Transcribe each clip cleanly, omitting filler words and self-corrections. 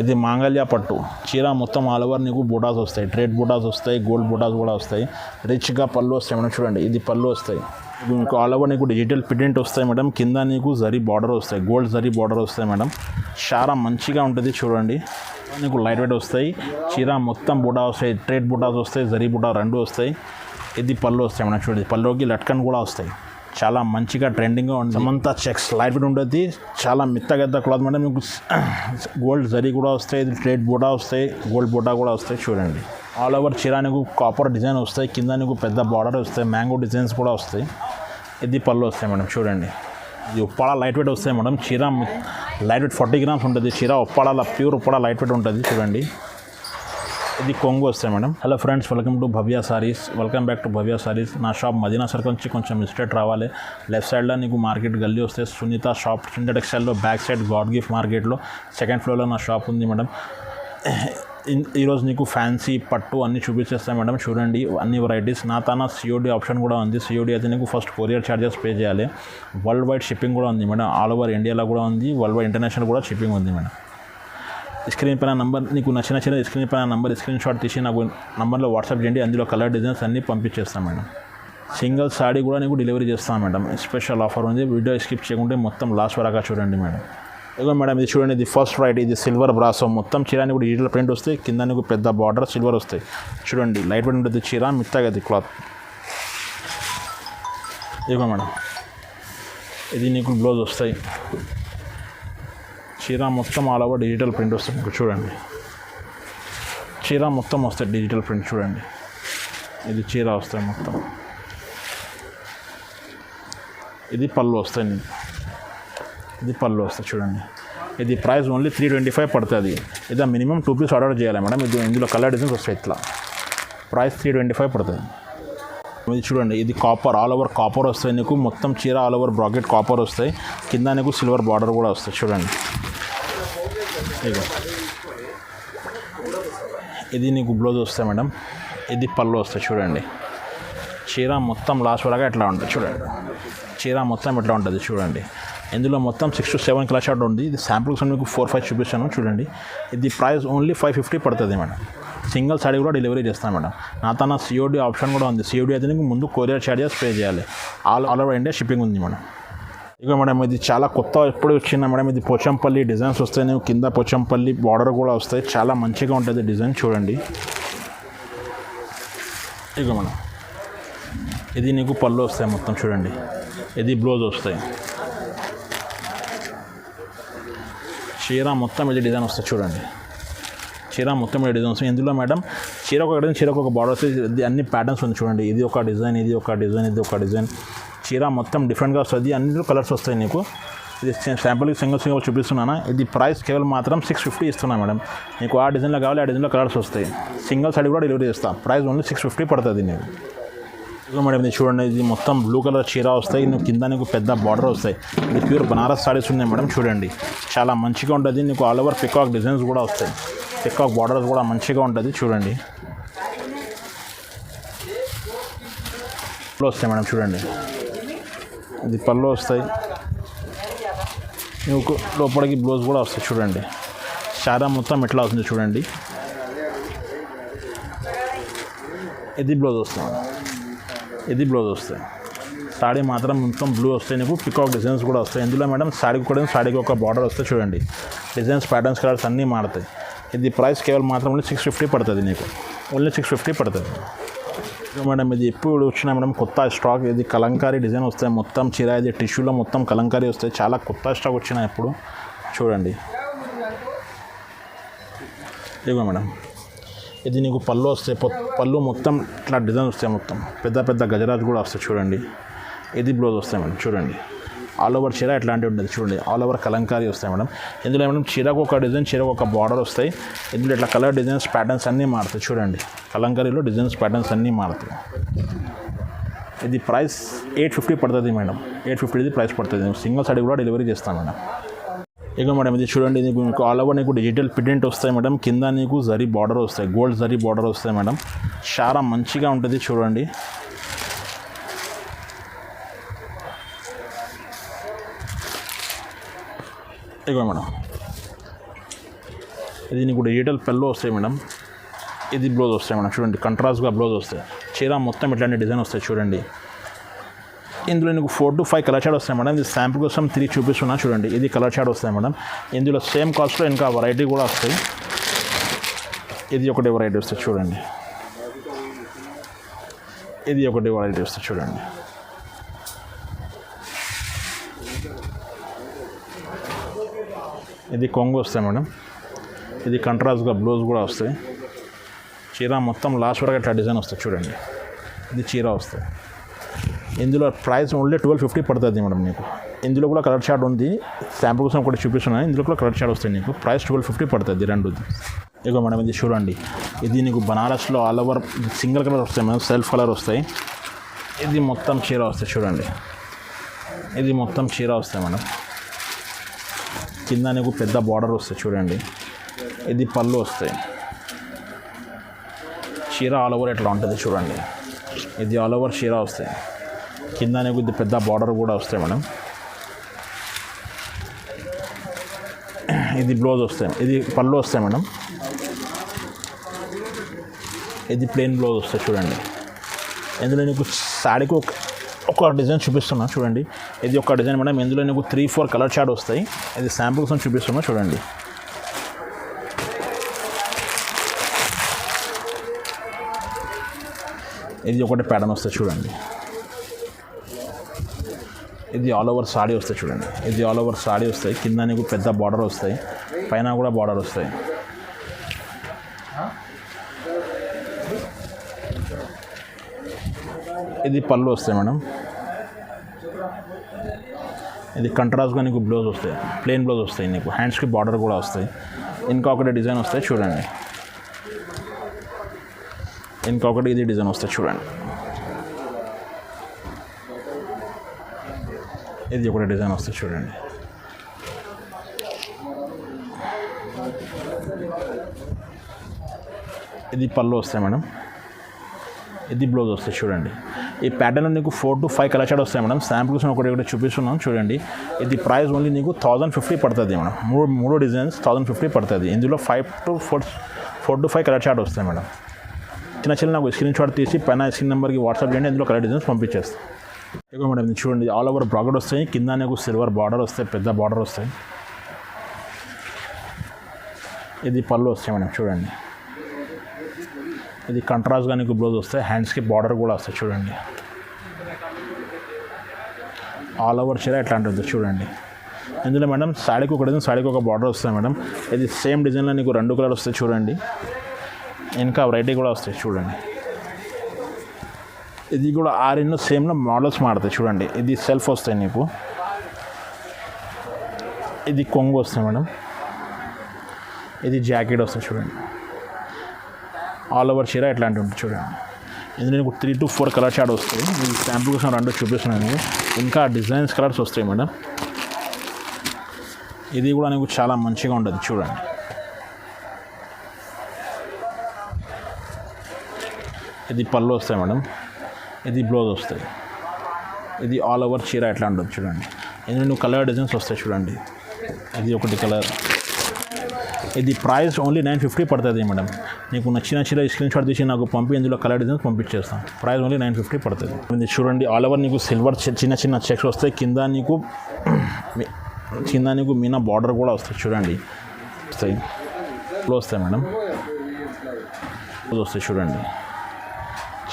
ఇది మాంగళ్య పట్టు చీర మొత్తం ఆల్ ఓవర్ నీకు బూటాస్ వస్తాయి, ట్రేడ్ బూటాస్ వస్తాయి, గోల్డ్ బూటాస్ కూడా వస్తాయి. రిచ్గా పళ్ళు వస్తాయి మేడం. చూడండి ఇది పళ్ళు వస్తాయి. మీకు ఆల్ ఓవర్ నీకు డిజిటల్ ప్రింట్ వస్తాయి మేడం. కింద నీకు జరీ బార్డర్ వస్తాయి, గోల్డ్ జరీ బార్డర్ వస్తాయి మేడం. చాలా మంచిగా ఉంటుంది చూడండి. నీకు లైట్ వెయిట్ వస్తాయి. చీర మొత్తం బూటా వస్తాయి, ట్రేడ్ బూటాస్ వస్తాయి, జరీ బూటా రెండు వస్తాయి. ఇది పళ్ళు వస్తాయి మేడం. చూడండి పళ్ళుకి లట్కన్ కూడా వస్తాయి. చాలా మంచిగా ట్రెండింగ్గా ఉంటుంది. సమంతా చెక్స్ లైట్ వెయిట్ ఉంటుంది. చాలా మెత్తగద్ద క్లాత్ మేడం. మీకు గోల్డ్ జరీ కూడా వస్తాయి, ఇది ట్రేడ్ బూటా వస్తాయి, గోల్డ్ బూటా కూడా వస్తాయి. చూడండి ఆల్ ఓవర్ చీర నీకు కాపర్ డిజైన్ వస్తాయి. కింద నీకు పెద్ద బార్డర్ వస్తాయి, మ్యాంగో డిజైన్స్ కూడా వస్తాయి. ఇది పళ్ళు వస్తాయి మేడం. చూడండి ఇది ఉప్పాడ లైట్ వెయిట్ వస్తాయి మేడం. చీర లైట్ వెయిట్ 40 గ్రామ్స్ ఉంటుంది. చీర Uppada pure Uppada light weight ఉంటుంది. చూడండి ఇది కొంగు వస్తాయి madam. Hello friends, welcome to Bhavya saris. Welcome back to Bhavya saris. నా షాప్ మదీనా సర్కిల్ నుంచి కొంచెం స్ట్రేట్ రావాలి. లెఫ్ట్ సైడ్లో నీకు మార్కెట్ గల్లీ వస్తే సునీత షాప్, సునీత టెక్స్టైల్లో బ్యాక్ సైడ్ గాడ్ గిఫ్ట్ మార్కెట్లో సెకండ్ ఫ్లోర్లో నా షాప్ ఉంది మేడం. ఈరోజు నీకు ఫ్యాన్సీ పట్టు అన్నీ చూపించేస్తాను మేడం. చూడండి అన్ని వెరైటీస్. నా తన సిఓడి ఆప్షన్ కూడా ఉంది. సిఓడి అయితే నీకు ఫస్ట్ కొరియర్ ఛార్జెస్ పే చేయాలి. వరల్డ్ వైడ్ షిప్పింగ్ కూడా ఉంది మేడం. ఆల్ ఓవర్ ఇండియాలో కూడా ఉంది. వరల్డ్ వైడ్ ఇంటర్నేషనల్ కూడా షిప్పింగ్ ఉంది మేడం. స్క్రీన్ పైన నంబర్, నీకు నచ్చిన స్క్రీన్ పైన నంబర్ స్క్రీన్ షాట్ తీసి నాకు నంబర్లో వాట్సాప్ చేయండి. అందులో కలర్ డిజైన్స్ అన్నీ పంపించేస్తాను మేడం. సింగిల్ సారీ కూడా నీకు డెలివరీ చేస్తాను మేడం. స్పెషల్ ఆఫర్ ఉంది. వీడియో స్కిప్ చేయకుంటే మొత్తం లాస్ట్ వరకు చూడండి మేడం. ఇదిగో మేడం ఇది చూడండి. ఇది ఫస్ట్ రైట్. ఇది సిల్వర్ బ్రాసో మొత్తం చీర నీకు డిజిటల్ ప్రింట్ వస్తాయి. కింద నీకు పెద్ద బార్డర్ సిల్వర్ వస్తాయి. చూడండి లైట్ వెయిట్ ఉంటుంది చీర, మెత్తగా క్లాత్. ఇదిగో మేడం ఇది నీకు బ్లౌజ్ వస్తాయి. చీర మొత్తం ఆల్ ఓవర్ డిజిటల్ ప్రింట్ వస్తుంది మీకు. చూడండి చీర మొత్తం వస్తాయి డిజిటల్ ప్రింట్. చూడండి ఇది చీర వస్తాయి మొత్తం. ఇది పళ్ళు వస్తాయి నీకు. ఇది పళ్ళు వస్తాయి. చూడండి ఇది ప్రైస్ ఓన్లీ 325 పడుతుంది. ఇది మినిమం 2 పీస్ ఆర్డర్ చేయాలి మేడం. ఇది ఇందులో కలర్ డిజైన్స్ వస్తాయి. ఇట్లా ప్రైస్ 325 పడుతుంది. ఇది చూడండి ఇది కాపర్, ఆల్ ఓవర్ కాపర్ వస్తాయి నీకు. మొత్తం చీర ఆల్ ఓవర్ బ్రాకెట్ కాపర్ వస్తాయి. కింద నీకు సిల్వర్ బార్డర్ కూడా వస్తాయి. చూడండి ఇదిగో ఇది నీకు బ్లౌజ్ వస్తాయి మేడం. ఇది పళ్ళు వస్తాయి. చూడండి చీర మొత్తం లాస్ట్ వరకు ఎట్లా ఉంటుంది. చూడండి చీర మొత్తం ఎట్లా ఉంటుంది. చూడండి ఇందులో మొత్తం 6 to 7 కలర్ షార్ట్ ఉంది. ఇది శాంపుల్స్ మీకు 4-5 చూపిస్తాను. చూడండి ఇది ప్రైస్ ఓన్లీ 550 పడుతుంది మేడం. సింగిల్ సారీ కూడా డెలివరీ చేస్తాను మేడం. నా తన సిఓడి ఆప్షన్ కూడా ఉంది. సిఓడి అయితే నీకు ముందు కొరియర్ ఛార్జెస్ పే చేయాలి. ఆల్ ఓవర్ ఇండియా షిప్పింగ్ ఉంది మేడం. ఇక మేడం ఇది చాలా కొత్త ఎప్పుడు వచ్చిందా మేడం. ఇది పోచంపల్లి డిజైన్స్ వస్తాయి. నీకు కింద పోచంపల్లి బార్డర్ కూడా వస్తాయి. చాలా మంచిగా ఉంటుంది డిజైన్. చూడండి ఇక మేడం ఇది నీకు పళ్ళు వస్తాయి మొత్తం. చూడండి ఇది బ్లౌజ్ వస్తాయి. చీర మొత్తం ఇది డిజైన్ వస్తుంది. చూడండి చీర మొత్తం ఇది డిజైన్ వస్తుంది. ఇందులో మేడం చీర ఒక డిజైన్, చీరకు ఒక బార్డర్ వస్తుంది. ఇది అన్ని ప్యాటర్న్స్ ఉంది. చూడండి ఇది ఒక డిజైన్, ఇది ఒక డిజైన్, ఇది ఒక డిజైన్. చీర మొత్తం డిఫరెంట్గా వస్తుంది. అన్ని కలర్స్ వస్తాయి నీకు. ఇది శాంపుల్కి సింగిల్ చూపిస్తున్నాను. ఇది ప్రైస్ కేవలం మాత్రం 650 ఇస్తున్నాను మేడం. నీకు ఆ డిజైన్లో కావాలి, ఆ డిజైన్లో కలర్స్ వస్తాయి. సింగిల్ సారీ కూడా డెలివరీ చేస్తాను. ప్రైస్ ఓన్లీ 650 పడుతుంది నీకు. ఇదిగో మేడం ఇది చూడండి. ఇది మొత్తం బ్లూ కలర్ చీర వస్తాయి. నువ్వు కింద నీకు పెద్ద బార్డర్ వస్తాయి. ఇది ప్యూర్ బనారస్ సారీస్ ఉన్నాయి మేడం. చూడండి చాలా మంచిగా ఉంటుంది. నీకు ఆల్ ఓవర్ పికాక్ డిజైన్స్ కూడా వస్తాయి. పికాక్ బార్డర్స్ కూడా మంచిగా ఉంటుంది. చూడండి పళ్ళు వస్తాయి మేడం. చూడండి ఇది పళ్ళు వస్తాయి. నీకు లోపలికి బ్లౌజ్ కూడా వస్తాయి. చూడండి చాలా మొత్తం ఎట్లా వస్తుంది. చూడండి ఇది బ్లౌజ్ వస్తుంది. ఇది బ్లౌజ్ వస్తాయి. సాడీ మాత్రం మొత్తం బ్లూ వస్తాయి. నీకు పికాక్ డిజైన్స్ కూడా వస్తాయి. ఇందులో మేడం సాడీకి కూడా సాడీకి ఒక బార్డర్ వస్తాయి. చూడండి డిజైన్స్, ప్యాటర్న్స్, కలర్స్ అన్నీ మారుతాయి. ఇది ప్రైస్ కేవలం మాత్రం ఓన్లీ 650 పడుతుంది నీకు. ఓన్లీ 650 పడుతుంది మేడం. ఇది ఎప్పుడు వచ్చినా మేడం కొత్త స్టాక్. ఇది కలంకారీ డిజైన్ వస్తాయి మొత్తం చీర. ఇది టిష్యూలో మొత్తం కలంకారీ వస్తాయి. చాలా కొత్త స్టాక్ వచ్చినా ఎప్పుడు. చూడండి ఇదిగో మేడం ఇది నీకు పళ్ళు వస్తాయి. పళ్ళు మొత్తం ఇట్లా డిజైన్ వస్తాయి. మొత్తం పెద్ద పెద్ద గజరాజ్ కూడా వస్తాయి. చూడండి ఇది బ్లౌజ్ వస్తాయి మేడం. చూడండి ఆల్ ఓవర్ చీర ఎట్లాంటివి ఉంటుంది. చూడండి ఆల్ ఓవర్ కలంకారీ వస్తాయి మేడం. ఇందులో మేడం చీరకు ఒక డిజైన్, చీరకు ఒక బార్డర్ వస్తాయి. ఇందులో ఇట్లా కలర్ డిజైన్స్, ప్యాటర్న్స్ అన్నీ మారుతాయి. చూడండి కలంకారీలో డిజైన్స్, ప్యాటర్న్స్ అన్నీ మారుతాయి. ఇది ప్రైస్ 850 పడుతుంది మేడం. 850 ఇది ప్రైస్ పడుతుంది. సింగిల్ సారీ కూడా డెలివరీ చేస్తాను మేడం. ఇక మేడం ఇది చూడండి. నీకు ఆల్ ఓవర్ నీకు డిజిటల్ ప్రింట్ వస్తాయి మేడం. కింద నీకు జరీ బార్డర్ వస్తాయి, గోల్డ్ జరీ బార్డర్ వస్తాయి మేడం. చాలా మంచిగా ఉంటుంది. చూడండి ఇగో మేడం ఇది నీకు డిజిటల్ పళ్ళు వస్తాయి మేడం. ఇది బ్లౌజ్ వస్తాయి మేడం. చూడండి కంట్రాస్ట్గా బ్లౌజ్ వస్తాయి. చీర మొత్తం ఇట్లాంటి డిజైన్ వస్తాయి చూడండి. ఇందులో నీకు 4 to 5 కలర్ షాడ్ వస్తాయి మేడం. ఇది శాంపుల్ కోసం 3 చూపిస్తున్నా చూడండి. ఇది కలర్ షాడ్ వస్తాయి మేడం. ఇందులో సేమ్ కాస్ట్లో ఇంకా వెరైటీ కూడా వస్తాయి. ఇది ఒకటి వెరైటీ వస్తుంది చూడండి. ఇది ఒకటి వెరైటీ వస్తుంది చూడండి. ఇది కొంగు వస్తాయి మేడం. ఇది కంట్రాస్ట్గా బ్లౌజ్ కూడా వస్తాయి. చీర మొత్తం లాస్ట్ వరకు అట్లా డిజైన్ వస్తుంది చూడండి. ఇది చీర వస్తాయి. ఇందులో ప్రైస్ ఓన్లీ 1250 పడుతుంది మేడం నీకు. ఇందులో కూడా కలర్ షార్ట్ ఉంది. శాంపుల్ కోసం ఒకటి చూపిస్తున్నాను. ఇందులో కూడా కలర్ షార్ట్ వస్తాయి నీకు. ప్రైస్ 1250 పడుతుంది రెండుది. ఇగో మేడం ఇది చూడండి. ఇది నీకు బనారస్లో ఆల్ ఓవర్ సింగిల్ కలర్ వస్తాయి మేడం. సెల్ఫ్ కలర్ వస్తాయి. ఇది మొత్తం చీర వస్తాయి చూడండి. ఇది మొత్తం చీర వస్తాయి మేడం. కింద నీకు పెద్ద బార్డర్ వస్తాయి చూడండి. ఇది పళ్ళు వస్తాయి. చీర ఆల్ ఓవర్ ఎట్లా ఉంటుంది చూడండి. ఇది ఆల్ ఓవర్ చీర వస్తాయి. కింద నీకు ఇది పెద్ద బార్డర్ కూడా వస్తాయి మేడం. ఇది బ్లౌజ్ వస్తాయి. ఇది పళ్ళు వస్తాయి మేడం. ఇది ప్లెయిన్ బ్లౌజ్ వస్తాయి చూడండి. ఇందులో నీకు శారీకి ఒక డిజైన్ చూపిస్తున్నా చూడండి. ఇది ఒక డిజైన్ మేడం. ఇందులో నీకు 3-4 కలర్ షాడ్ వస్తాయి. ఇది శాంపుల్ కోసం చూపిస్తున్నా చూడండి. ఇది ఒకటి ప్యాటర్న్ వస్తుంది చూడండి. ఇది ఆల్ ఓవర్ సాడీ వస్తాయి చూడండి. ఇది ఆల్ ఓవర్ సాడీ వస్తాయి. కింద నీకు పెద్ద బార్డర్ వస్తాయి. పైన కూడా బార్డర్ వస్తాయి. ఇది పళ్ళు వస్తాయి మేడం. ఇది కంట్రాస్ట్గా నీకు బ్లౌజ్ వస్తాయి. ప్లెయిన్ బ్లౌజ్ వస్తాయి. నీకు హ్యాండ్స్కి బార్డర్ కూడా వస్తాయి. ఇంకొకటి డిజైన్ వస్తాయి చూడండి. ఇంకొకటి ఇది డిజైన్ వస్తాయి చూడండి. ఇది ఒకటి డిజైన్ వస్తుంది చూడండి. ఇది పళ్ళు వస్తాయి మేడం. ఇది బ్లౌజ్ వస్తాయి చూడండి. ఈ ప్యాటర్న్లో నీకు 4 to 5 కలర్ షాడ్ వస్తాయి మేడం. శాంపుల్స్ ఒకటి చూపిస్తున్నాం చూడండి. ఇది ప్రైస్ ఓన్లీ నీకు 1050 పడుతుంది మేడం. మూడు డిజైన్స్ 1050 పడుతుంది. ఇందులో 4 to 5 కలర్ షాడ్ వస్తాయి మేడం. చిన్న నాకు స్క్రీన్ షాట్ తీసి పైన స్క్రీన్ నెంబర్కి వాట్సాప్ చేయండి. ఇందులో కలర్ డిజైన్స్ పంపించేస్తాం. ఇక మేడం ఇది చూడండి. ఆల్ ఓవర్ బ్రాకెట్ వస్తాయి. కింద నీకు సిల్వర్ బార్డర్ వస్తాయి. పెద్ద బార్డర్ వస్తాయి. ఇది పళ్ళు వస్తాయి మేడం చూడండి. ఇది కంట్రాస్ట్గా నీకు బ్లౌజ్ వస్తాయి. హ్యాండ్స్కి బార్డర్ కూడా వస్తాయి చూడండి. ఆల్ ఓవర్ చీర ఎట్లా ఉంటుంది చూడండి. ఇందులో మేడం సాడీకి ఒక డిజైన్, సాడీకి ఒక బార్డర్ వస్తాయి మేడం. ఇది సేమ్ డిజైన్లో నీకు 2 కలర్ వస్తాయి చూడండి. ఇంకా వెరైటీ కూడా వస్తాయి చూడండి. ఇది కూడా 6 సేమ్లో మోడల్స్ మారుతాయి చూడండి. ఇది సెల్ఫ్ వస్తాయి నీకు. ఇది కొంగు వస్తాయి మేడం. ఇది జాకెట్ వస్తాయి చూడండి. ఆల్ ఓవర్ చీర ఎట్లాంటి ఉంటుంది చూడండి. ఇందులో నీకు 3 to 4 కలర్ షాడ్ వస్తాయి. ఇది శాంపుల్ కోసం 2 చూపిస్తున్నాను. ఇంకా డిజైన్స్ కలర్స్ వస్తాయి మేడం. ఇది కూడా నీకు చాలా మంచిగా ఉంటుంది చూడండి. ఇది పళ్ళు వస్తాయి మేడం. ఇది బ్లౌజ్ వస్తాయి. ఇది ఆల్ ఓవర్ చీర ఎట్లా ఉంటుంది చూడండి. ఇందులో నువ్వు కలర్ డిజైన్స్ వస్తాయి చూడండి. ఇది ఒకటి కలర్. ఇది ప్రైస్ ఓన్లీ 950 పడుతుంది మేడం. నీకు నచ్చిన చీర స్క్రీన్ షాట్ తీసి నాకు పంపి ఇందులో కలర్ డిజైన్స్ పంపించేస్తాం. ప్రైస్ ఓన్లీ 950 పడుతుంది. ఇది చూడండి. ఆల్ ఓవర్ నీకు సిల్వర్ చిన్న చెక్స్ వస్తాయి. కింద నీకు మీనా బార్డర్ కూడా వస్తాయి చూడండి. వస్తాయి మేడం. వస్తాయి చూడండి.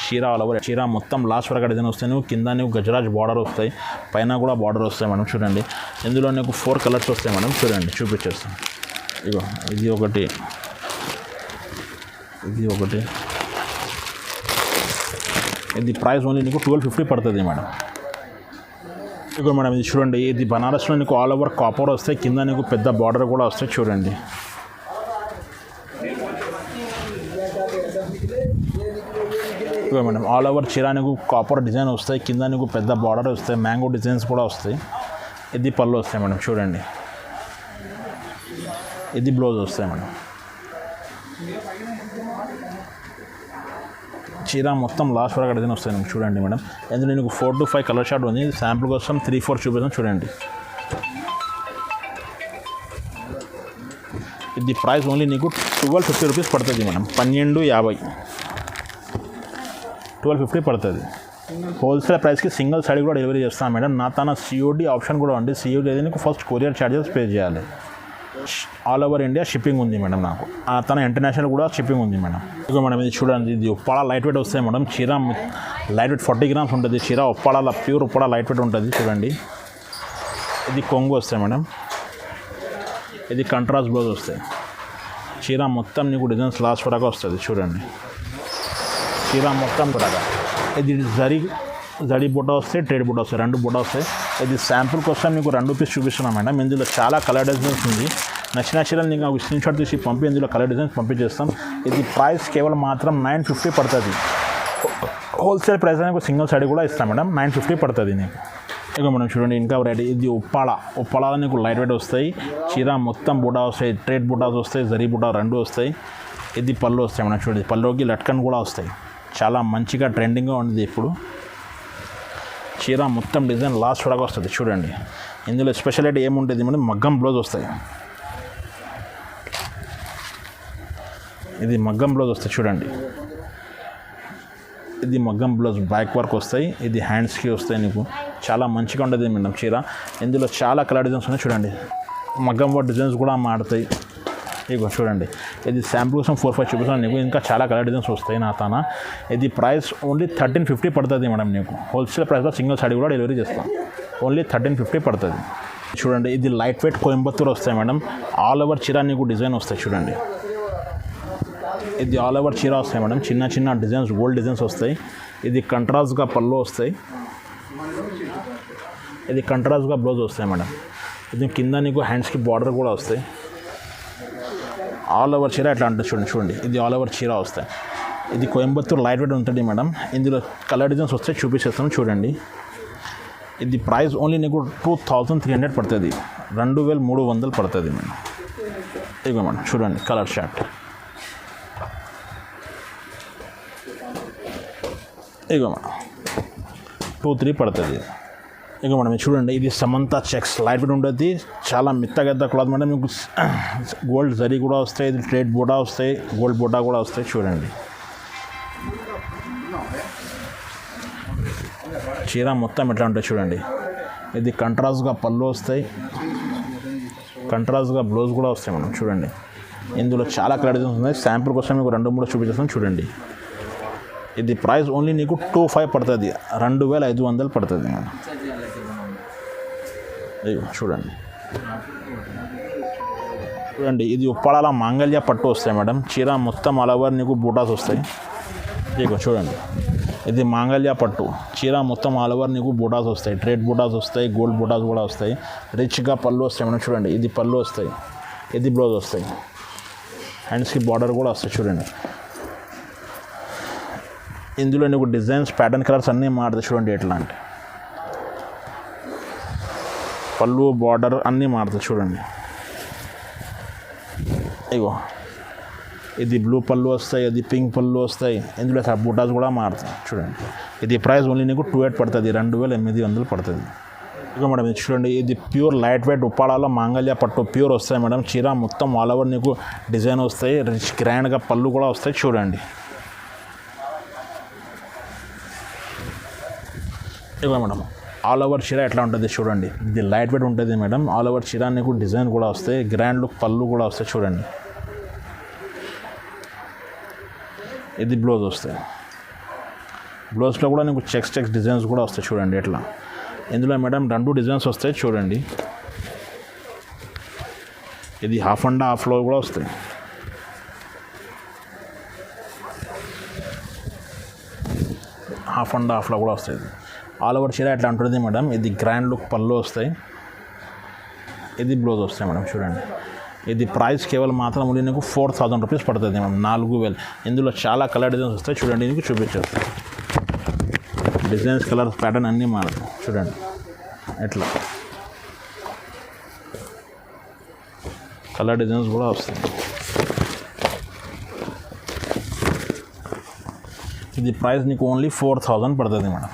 చీర ఆల్ ఓవర్ చీర మొత్తం లాస్ట్ వరకు డిజైన్ వస్తాయి. నువ్వు కింద నీకు గజరాజ్ బార్డర్ వస్తాయి. పైన కూడా బార్డర్ వస్తాయి మేడం చూడండి. ఇందులో నీకు 4 కలర్స్ వస్తాయి మేడం చూడండి. చూపించేస్తాం. ఇగో ఇది ఒకటి, ఇది ఒకటి. ఇది ప్రైస్ ఓన్లీ నీకు 1250 పడుతుంది మేడం. ఇగో మేడం ఇది చూడండి. ఇది బనారస్లో నీకు ఆల్ ఓవర్ కాపర్ వస్తాయి. కింద నీకు పెద్ద బార్డర్ కూడా వస్తాయి చూడండి. ఇగో మేడం ఆల్ ఓవర్ చీర నీకు కాపర్ డిజైన్ వస్తాయి. కింద నీకు పెద్ద బార్డర్ వస్తాయి. మ్యాంగో డిజైన్స్ కూడా వస్తాయి. ఇది పళ్ళు వస్తాయి మేడం చూడండి. ఇది బ్లౌజ్ వస్తాయి మేడం. చీర మొత్తం లాస్ట్ వరకు డిజైన్ వస్తాయి మేడం చూడండి మేడం. ఎందుకంటే నీకు 4 to 5 కలర్ షార్ట్ ఉంది. శాంపుల్ కోసం 3-4 చూపిస్తాను చూడండి. ఇది ప్రైస్ ఓన్లీ నీకు 1250 రూపీస్ పడుతుంది మేడం. 1250 1250 పడుతుంది. హోల్సేల్ ప్రైస్కి సింగిల్ సైడ్ కూడా డెలివరీ చేస్తాను మేడం. నా తన సిఓడి ఆప్షన్ కూడా ఉంది. సిఓడి అయితే నీకు ఫస్ట్ కొరియర్ ఛార్జెస్ పే చేయాలి. ఆల్ ఓవర్ ఇండియా షిప్పింగ్ ఉంది మేడం. నాకు తన ఇంటర్నేషనల్ కూడా షిప్పింగ్ ఉంది మేడం. ఇదిగో మేడం ఇది చూడండి, ఇది ఉప్పాడ లైట్ వెయిట్ వస్తాయి మేడం. చీర లైట్ వెయిట్ 40 గ్రామ్స్ ఉంటుంది. చీర Uppada pure Uppada light weight ఉంటుంది చూడండి. ఇది కొంగు వస్తాయి మేడం. ఇది కంట్రాస్ట్ బ్లౌజ్ వస్తాయి. చీర మొత్తం నీకు డిజైన్స్ లాస్ట్ వరకు వస్తుంది చూడండి. చీర మొత్తం కూడా ఇది జరీ బుట్ట వస్తాయి, ట్రేడ్ బుట్ట వస్తాయి, 2 బుట్ట వస్తాయి. ఇది శాంపుల్ కోసం నీకు 2 పీస్ చూపిస్తున్నాం మేడం. ఇందులో చాలా కలర్ డిజైన్స్ ఉంది. నచ్చిన చీరలు నీకు స్క్రీన్ షాట్ తీసి పంపి ఇందులో కలర్ డిజైన్స్ పంపించేస్తాం. ఇది ప్రైస్ కేవలం మాత్రం 950 పడుతుంది. హోల్సేల్ ప్రైస్ నీకు సింగిల్ సైడ్ కూడా ఇస్తాం మేడం. 950 పడుతుంది నీకు. ఇక మనం చూడండి ఇంకా రెడీ. ఇది ఉప్పాడ నీకు లైట్ వెయిట్ వస్తాయి. చీర మొత్తం బుటా వస్తాయి, ట్రేడ్ బుటాస్ వస్తాయి, జరీ బుటా 2 వస్తాయి. ఇది పళ్ళు వస్తాయి మనం చూడండి. పళ్ళుకి లట్కన్ కూడా వస్తాయి. చాలా మంచిగా ట్రెండింగ్గా ఉంది ఇప్పుడు. చీర మొత్తం డిజైన్ లాస్ట్ వరకు వస్తుంది చూడండి. ఇందులో స్పెషాలిటీ ఏముంటుంది మనం మగ్గం బ్లౌజ్ వస్తాయి. ఇది మగ్గం బ్లౌజ్ వస్తాయి చూడండి. ఇది మగ్గం బ్లౌజ్ బ్యాక్ వర్క్ వస్తాయి. ఇది హ్యాండ్స్కి వస్తాయి నీకు. చాలా మంచిగా ఉంటుంది మేడం చీర. ఇందులో చాలా కలర్ డిజైన్స్ ఉన్నాయి చూడండి. మగ్గం వర్క్ డిజైన్స్ కూడా మారుతాయి. ఇగో చూడండి. ఇది శాంపుల్ కోసం 4-5 చూపిస్తాను నీకు. ఇంకా చాలా కలర్ డిజైన్స్ వస్తాయి నా తన. ఇది ప్రైస్ ఓన్లీ 1350 పడుతుంది మేడం నీకు. హోల్సేల్ ప్రైస్లో సింగిల్ సైడ్ కూడా డెలివరీ చేస్తాం. ఓన్లీ 1350 పడుతుంది చూడండి. ఇది లైట్ వెయిట్ కోయంబత్తూర్ వస్తాయి మేడం. ఆల్ ఓవర్ చీర నీకు డిజైన్ వస్తాయి చూడండి. ఇది ఆల్ ఓవర్ చీర వస్తాయి మేడం. చిన్న చిన్న డిజైన్స్, గోల్డ్ డిజైన్స్ వస్తాయి. ఇది కంట్రాస్ట్గా పళ్ళు వస్తాయి. ఇది కంట్రాస్ట్గా బ్లౌజ్ వస్తాయి మేడం. ఇది కింద నీకు హ్యాండ్స్కి బార్డర్ కూడా వస్తాయి. ఆల్ ఓవర్ చీర ఎట్లా అంటే చూడండి. ఇది ఆల్ ఓవర్ చీర వస్తాయి. ఇది కోయంబత్తూర్ లైట్ వెయిట్ ఉంటుంది మేడం. ఇందులో కలర్ డిజైన్స్ వస్తాయి చూపించేస్తాను చూడండి. ఇది ప్రైస్ ఓన్లీ నీకు 2300 పడుతుంది. 2300 పడుతుంది మేడం. ఇదిగో మేడం చూడండి కలర్ షార్ట్. ఇదిగో మేడం 2300 పడుతుంది. ఇక మేడం చూడండి. ఇది సమంత చెక్స్ లైట్ వెయిట్ ఉంటుంది. చాలా మెత్తగద్ద క్లాత్ మేడం. మీకు గోల్డ్ జరీ కూడా వస్తాయి. ఇది ట్రేడ్ బూటా వస్తాయి, గోల్డ్ బూటా కూడా వస్తాయి చూడండి. చీర మొత్తం ఎట్లా ఉంటాయి చూడండి. ఇది కంట్రాస్ట్గా పళ్ళు వస్తాయి, కంట్రాస్ట్గా బ్లౌజ్ కూడా వస్తాయి మేడం చూడండి. ఇందులో చాలా కలర్ డిజైన్స్ ఉన్నాయి. శాంపుల్ కోసం మీకు 2-3 చూపించేస్తాను చూడండి. ఇది ప్రైస్ ఓన్లీ నీకు 2500 పడుతుంది. 2500 పడుతుంది మేడం. చూడండి చూడండి. ఇది ఉప్పాడ మాంగళ్య పట్టు వస్తాయి మేడం. చీర మొత్తం ఆల్ ఓవర్ నీకు బూటాస్ వస్తాయి. ఇగో చూడండి. ఇది మాంగళ్య పట్టు. చీర మొత్తం ఆల్ ఓవర్ నీకు బూటాస్ వస్తాయి. ట్రేడ్ బూటాస్ వస్తాయి, గోల్డ్ బూటాస్ కూడా వస్తాయి. రిచ్గా పళ్ళు వస్తాయి మేడం చూడండి. ఇది పళ్ళు వస్తాయి. ఇది బ్లౌజ్ వస్తాయి. హ్యాండ్స్కి బార్డర్ కూడా వస్తాయి చూడండి. ఇందులో నీకు డిజైన్స్, ప్యాటర్న్, కలర్స్ అన్నీ మారుతాయి చూడండి. ఎట్లా అంటే పళ్ళు, బార్డర్ అన్నీ మారుతాయి చూడండి. ఇగో ఇది బ్లూ పళ్ళు వస్తాయి, అది పింక్ పళ్ళు వస్తాయి. ఇందులో బూటాస్ కూడా మారుతాయి చూడండి. ఇది ప్రైస్ ఓన్లీ నీకు 2800 పడుతుంది. 2800 పడుతుంది. ఇక మేడం ఇది చూడండి. ఇది ప్యూర్ లైట్ వెయిట్ ఉప్పాడలో మాంగళ్య పట్టు ప్యూర్ వస్తాయి మేడం. చీర మొత్తం ఆల్ ఓవర్ నీకు డిజైన్ వస్తాయి. రిచ్ గ్రాండ్గా పళ్ళు కూడా వస్తాయి చూడండి. ఇక మేడం ఆల్ ఓవర్ చీర ఎట్లా ఉంటుంది చూడండి. ఇది లైట్ వెయిట్ ఉంటుంది మేడం. ఆల్ ఓవర్ చీర నీకు డిజైన్ కూడా వస్తాయి. గ్రాండ్ లుక్ పళ్ళు కూడా వస్తాయి చూడండి. ఇది బ్లౌజ్ వస్తాయి. బ్లౌజ్లో కూడా నీకు చెక్స్ డిజైన్స్ కూడా వస్తాయి చూడండి. ఎట్లా ఇందులో మేడం 2 డిజైన్స్ వస్తాయి చూడండి. ఇది హాఫ్ అండ్ హాఫ్లో కూడా వస్తాయి. హాఫ్ అండ్ హాఫ్లో కూడా వస్తాయి. ఆల్ ఓవర్ చీర ఎట్లా ఉంటుంది మేడం. ఇది గ్రాండ్ లుక్ పళ్ళు వస్తాయి. ఇది బ్లౌజ్ వస్తాయి మేడం చూడండి. ఇది ప్రైస్ కేవలం మాత్రం ఓన్లీ నీకు 4000 రూపీస్ పడుతుంది మేడం. 4000. ఇందులో చాలా కలర్ డిజైన్స్ వస్తాయి చూడండి. నీకు చూపించేస్తాను. డిజైన్స్, కలర్స్, ప్యాటర్న్ అన్నీ మారుతాయి చూడండి. ఎట్లా కలర్ డిజైన్స్ కూడా వస్తాయి. ఇది ప్రైస్ నీకు ఓన్లీ 4000 పడుతుంది మేడం.